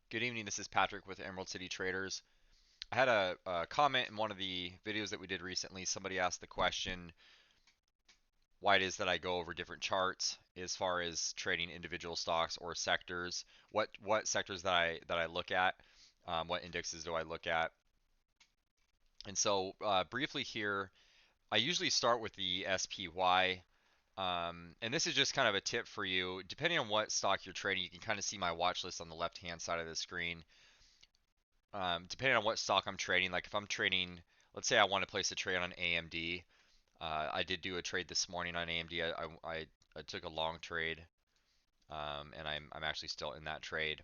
Good evening. This is Patrick with Emerald City Traders. I had a comment in one of the videos that we did recently. Somebody asked the question why it is that I go over different charts as far as trading individual stocks or sectors. What sectors that I look at, what indexes do I look at? And so briefly here, I usually start with the SPY. And this is just kind of a tip for you. Depending on what stock you're trading, you can kind of see my watch list on the left hand side of the screen. Depending on what stock I'm trading, like if I'm trading, let's say I want to place a trade on AMD. I did do a trade this morning on AMD. I took a long trade, and I'm actually still in that trade.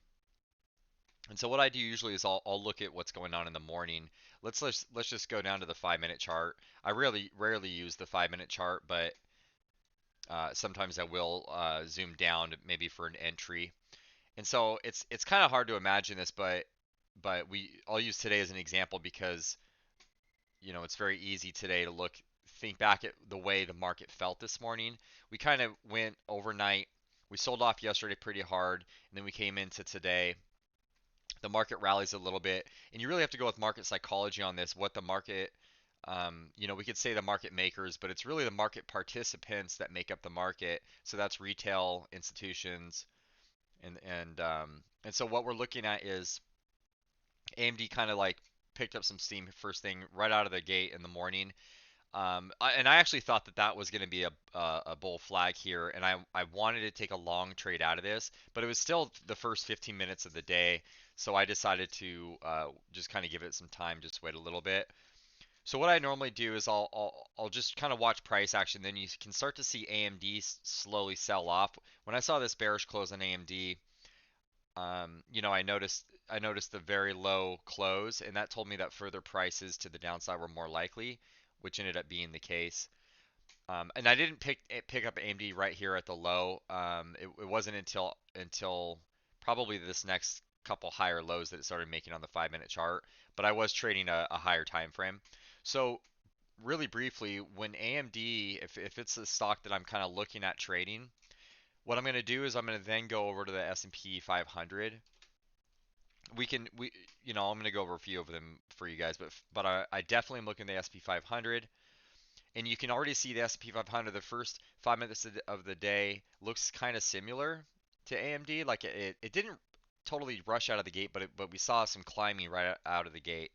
And so what I do usually is I'll look at what's going on in the morning. Let's just go down to the 5 minute chart. I really rarely use the 5 minute chart, but sometimes I will zoom down maybe for an entry. And so it's kind of hard to imagine this, but I'll use today as an example because it's very easy today to think back at the way the market felt this morning. We kind of went overnight. We sold off yesterday pretty hard, and then we came into today. The market rallies a little bit, and you really have to go with market psychology on this. What the market, we could say the market makers, but it's really the market participants that make up the market. So that's retail, institutions, and so what we're looking at is AMD kind of like picked up some steam first thing right out of the gate in the morning. And I actually thought that that was going to be a bull flag here, and I wanted to take a long trade out of this, but it was still the first 15 minutes of the day, so I decided to just kind of give it some time, just wait a little bit. So what I normally do is I'll just kind of watch price action, then you can start to see AMD slowly sell off. When I saw this bearish close on AMD, I noticed the very low close, and that told me that further prices to the downside were more likely, which ended up being the case. And I didn't pick up AMD right here at the low. It wasn't until probably this next couple higher lows that it started making on the 5 minute chart. But I was trading a higher time frame. So really briefly, when AMD, if it's a stock that I'm kind of looking at trading, what I'm going to do is I'm going to then go over to the S&P 500. I'm going to go over a few of them for you guys, but I definitely am looking at the SP 500, and you can already see the SP 500. The first 5 minutes of the day looks kind of similar to AMD. Like it didn't totally rush out of the gate, but we saw some climbing right out of the gate.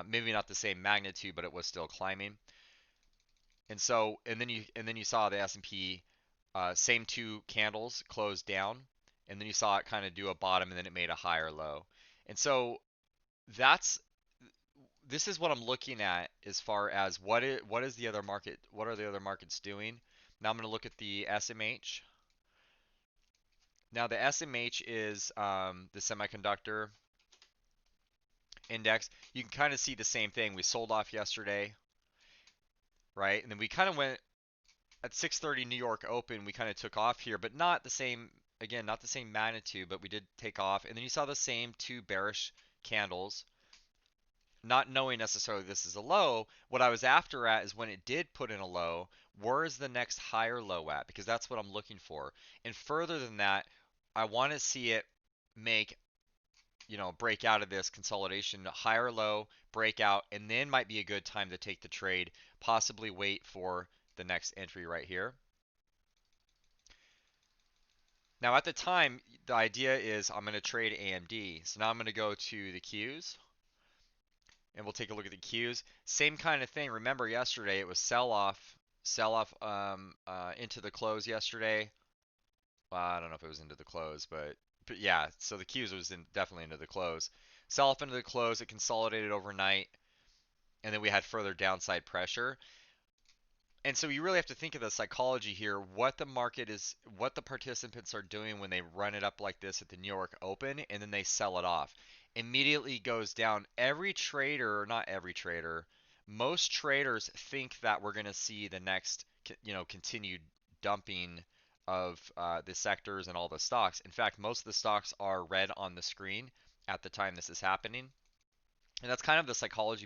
Maybe not the same magnitude, but it was still climbing. And then you saw the S&P, same two candles closed down, and then you saw it kind of do a bottom, and then it made a higher low. And so that's this is what I'm looking at as far as what is the other market, what are the other markets doing. Now I'm going to look at the SMH. Now the SMH is the semiconductor index. You can kind of see the same thing. We sold off yesterday, right? And then we kind of went at 6:30 New York Open. We kind of took off here, but not the same. Again, not the same magnitude, but we did take off. And then you saw the same two bearish candles, not knowing necessarily this is a low. What I was after at is when it did put in a low, where is the next higher low at? Because that's what I'm looking for. And further than that, I want to see it make, break out of this consolidation, higher low, breakout, and then might be a good time to take the trade, possibly wait for the next entry right here. Now at the time, the idea is I'm going to trade AMD. So now I'm going to go to the Qs, and we'll take a look at the Qs. Same kind of thing. Remember yesterday it was sell off into the close yesterday. Well, I don't know if it was into the close, but yeah. So the Qs was definitely into the close. Sell off into the close. It consolidated overnight, and then we had further downside pressure. And so you really have to think of the psychology here, what the market is, what the participants are doing when they run it up like this at the New York Open, and then they sell it off. Immediately goes down. Every trader, not every trader, most traders think that we're going to see the next, continued dumping of the sectors and all the stocks. In fact, most of the stocks are red on the screen at the time this is happening. And that's kind of the psychology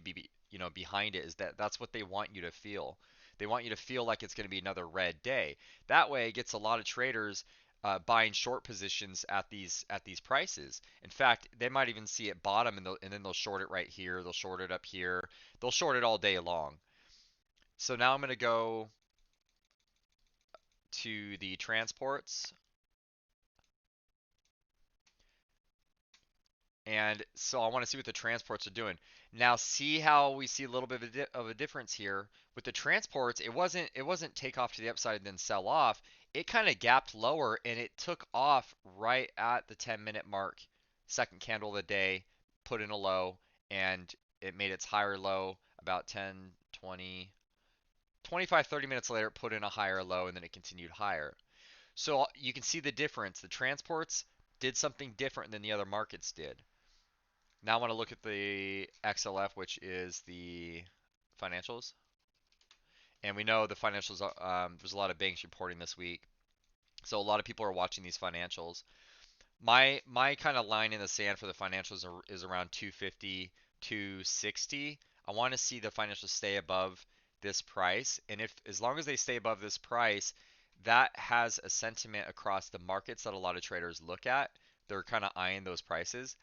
behind it, is that that's what they want you to feel. They want you to feel like it's going to be another red day. That way it gets a lot of traders, buying short positions at these prices. In fact, they might even see it bottom and then they'll short it right here. They'll short it up here. They'll short it all day long. So now I'm going to go to the transports. And so I want to see what the transports are doing. Now see how we see a little bit of a difference here with the transports. It wasn't take off to the upside and then sell off. It kind of gapped lower and it took off right at the 10-minute mark. Second candle of the day, put in a low, and it made its higher low about 10, 20, 25, 30 minutes later, it put in a higher low and then it continued higher. So you can see the difference. The transports did something different than the other markets did. Now I want to look at the XLF, which is the financials. And we know the financials, there's a lot of banks reporting this week. So a lot of people are watching these financials. My kind of line in the sand for the financials is around 250, 260. I want to see the financials stay above this price. And if as long as they stay above this price, that has a sentiment across the markets that a lot of traders look at. They're kind of eyeing those prices.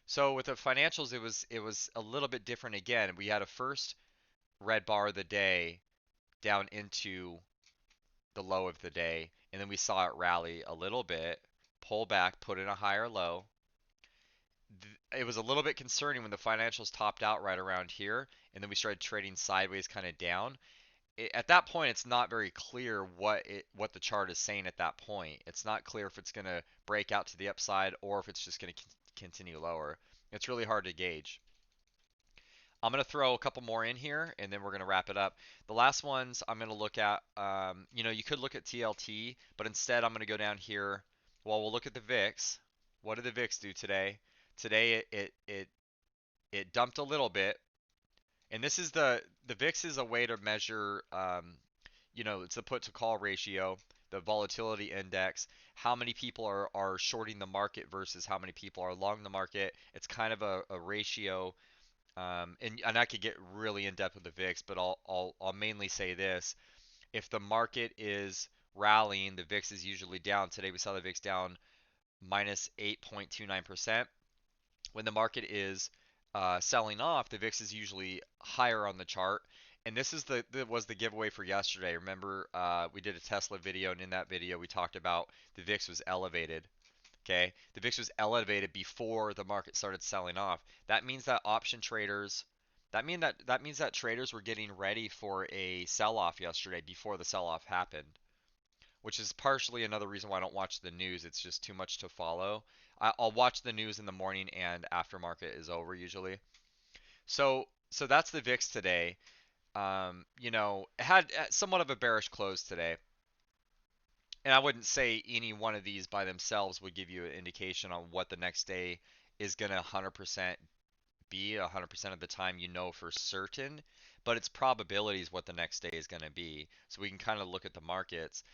So with the financials, it was a little bit different again. We had a first red bar of the day down into the low of the day, and then we saw it rally a little bit, pull back, put in a higher low. It was a little bit concerning when the financials topped out right around here, and then we started trading sideways kind of down. At that point, it's not very clear what the chart is saying at that point. It's not clear if it's going to break out to the upside or if it's just going to continue lower. It's really hard to gauge. I'm going to throw a couple more in here and then we're going to wrap it up. The last ones I'm going to look at, you could look at TLT, but instead I'm going to go down here. Well, we'll look at the VIX. What did the VIX do today? Today it dumped a little bit, and this is the VIX is a way to measure, it's the put to call ratio, the volatility index, how many people are shorting the market versus how many people are long the market. It's kind of a ratio, and I could get really in depth with the VIX, but I'll mainly say this: if the market is rallying, the VIX is usually down. Today we saw the VIX down minus 8.29%. When the market is selling off, the VIX is usually higher on the chart. And this is was the giveaway for yesterday. Remember, we did a Tesla video, and in that video we talked about the VIX was elevated. Okay, the VIX was elevated before the market started selling off. That means that option traders, that means that traders were getting ready for a sell-off yesterday before the sell-off happened, which is partially another reason why I don't watch the news. It's just too much to follow. I'll watch the news in the morning and after market is over usually. So that's the VIX today. It had somewhat of a bearish close today. And I wouldn't say any one of these by themselves would give you an indication on what the next day is going to 100% be. 100% of the time you know for certain, but its probability is what the next day is going to be. So we can kind of look at the markets.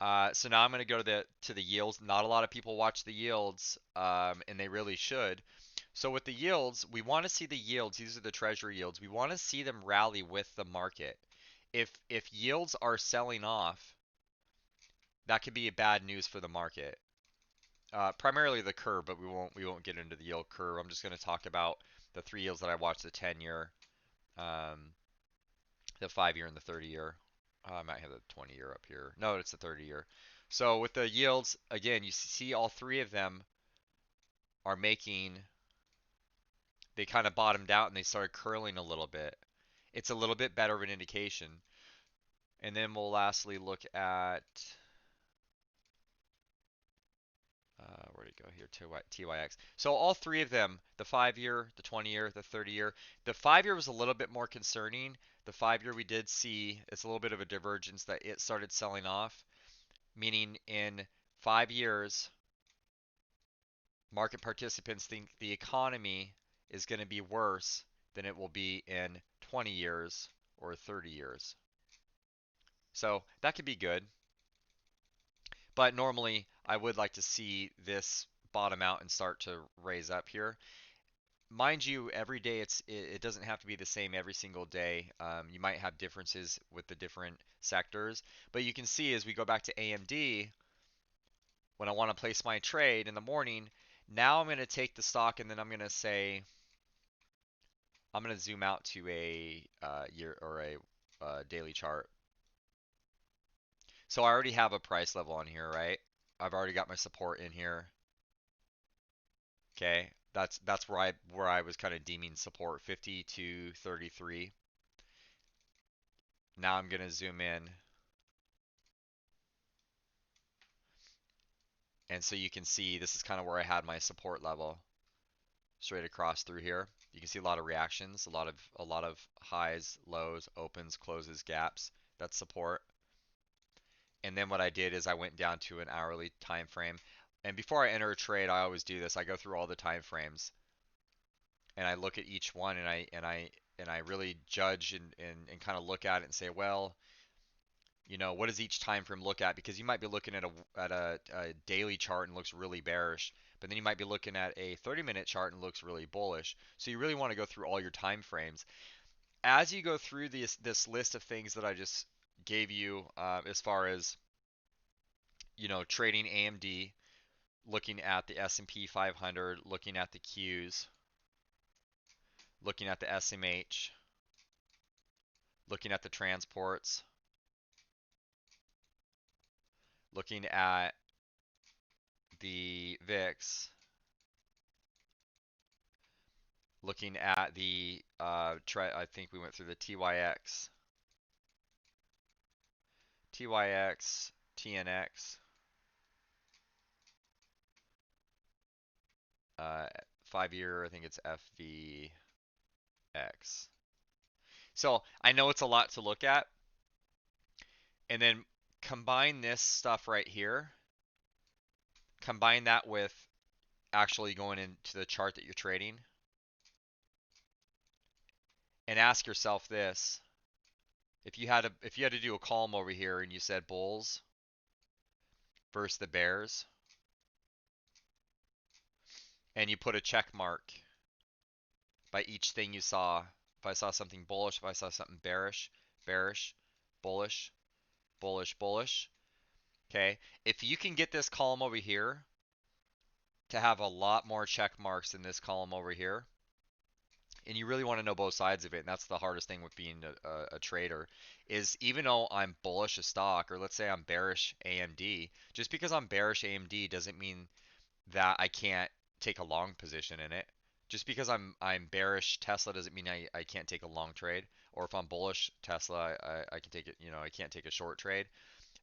So now I'm going to go to the yields. Not a lot of people watch the yields, and they really should. So with the yields, we want to see the yields. These are the treasury yields. We want to see them rally with the market. If yields are selling off, that could be bad news for the market. Primarily the curve, but we won't get into the yield curve. I'm just going to talk about the three yields that I watched: the 10-year, um, the 5-year, and the 30-year. I might have the 20-year up here. No, it's the 30-year. So with the yields, again, you see all three of them are making. They kind of bottomed out and they started curling a little bit. It's a little bit better of an indication. And then we'll lastly look at where to go here? TYX. So all three of them, the 5-year, the 20-year, the 30-year. The 5-year was a little bit more concerning. The 5-year we did see it's a little bit of a divergence that it started selling off, meaning in 5 years, market participants think the economy is going to be worse than it will be in 20 years or 30 years. So that could be good. But normally, I would like to see this bottom out and start to raise up here. Mind you, every day it doesn't have to be the same every single day. You might have differences with the different sectors, but you can see as we go back to AMD, when I want to place my trade in the morning, now I'm going to take the stock and then I'm going to say, I'm going to zoom out to a year or a daily chart. So I already have a price level on here, right? I've already got my support in here. Okay, that's where I was kind of deeming support 50 to 33. Now I'm going to zoom in, and so you can see this is kind of where I had my support level straight across through here. You can see a lot of reactions, a lot of highs, lows, opens, closes, gaps. That's support. And then what I did is I went down to an hourly time frame. And before I enter a trade, I always do this. I go through all the time frames and I look at each one and I really judge and kind of look at it and say, well, what does each time frame look at? Because you might be looking at a daily chart and looks really bearish, but then you might be looking at a 30-minute chart and looks really bullish. So you really want to go through all your time frames. As you go through this list of things that I just gave you, as far as trading AMD, looking at the S&P 500, looking at the Qs, looking at the SMH, looking at the transports, looking at the VIX, looking at the I think we went through the TYX, TNX, 5-year, I think it's FVX. So I know it's a lot to look at, and then combine this stuff right here, combine that with actually going into the chart that you're trading, and ask yourself this: if you had to do a column over here and you said bulls versus the bears, and you put a check mark by each thing you saw. If I saw something bullish, if I saw something bearish, bearish, bullish, bullish, bullish. Okay, if you can get this column over here to have a lot more check marks than this column over here, and you really want to know both sides of it, and that's the hardest thing with being a trader, is even though I'm bullish a stock, or let's say I'm bearish AMD, just because I'm bearish AMD doesn't mean that I can't take a long position in it. Just because I'm bearish Tesla doesn't mean I can't take a long trade. Or if I'm bullish Tesla, I can take it, I can't take a short trade.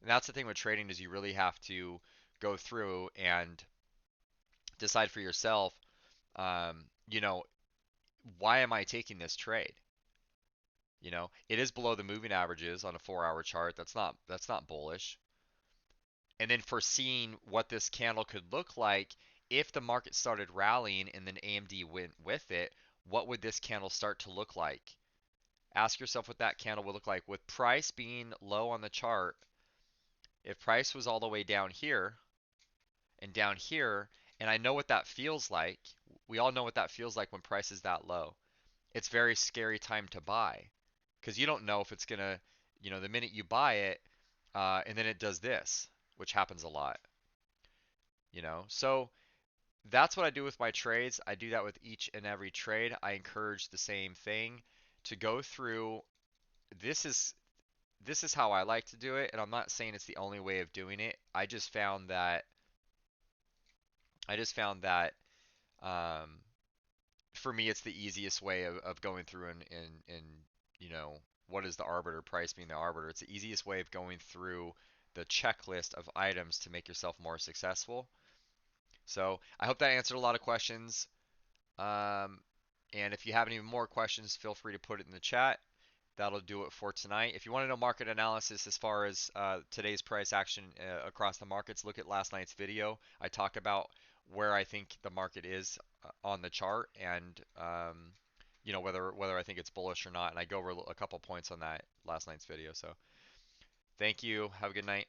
And that's the thing with trading, is you really have to go through and decide for yourself, um, you know, why am I taking this trade? It is below the moving averages on a 4-hour chart. That's not bullish. And then foreseeing what this candle could look like if the market started rallying and then AMD went with it, what would this candle start to look like? Ask yourself what that candle would look like with price being low on the chart. If price was all the way down here and down here, and I know what that feels like. We all know what that feels like when price is that low. It's very scary time to buy because you don't know if it's gonna, the minute you buy it, and then it does this, which happens a lot. So that's what I do with my trades. I do that with each and every trade. I encourage the same thing to go through. This is this is how I like to do it, and I'm not saying it's the only way of doing it. I just found that um, for me, it's the easiest way of going through and what is the arbiter, price being the arbiter. It's the easiest way of going through the checklist of items to make yourself more successful. So I hope that answered a lot of questions. Um, and if you have any more questions, feel free to put it in the chat. That'll do it for tonight. If you want to know market analysis as far as today's price action across the markets, look at last night's video. I talk about where I think the market is on the chart, and whether I think it's bullish or not. And I go over a couple points on that last night's video. So thank you. Have a good night.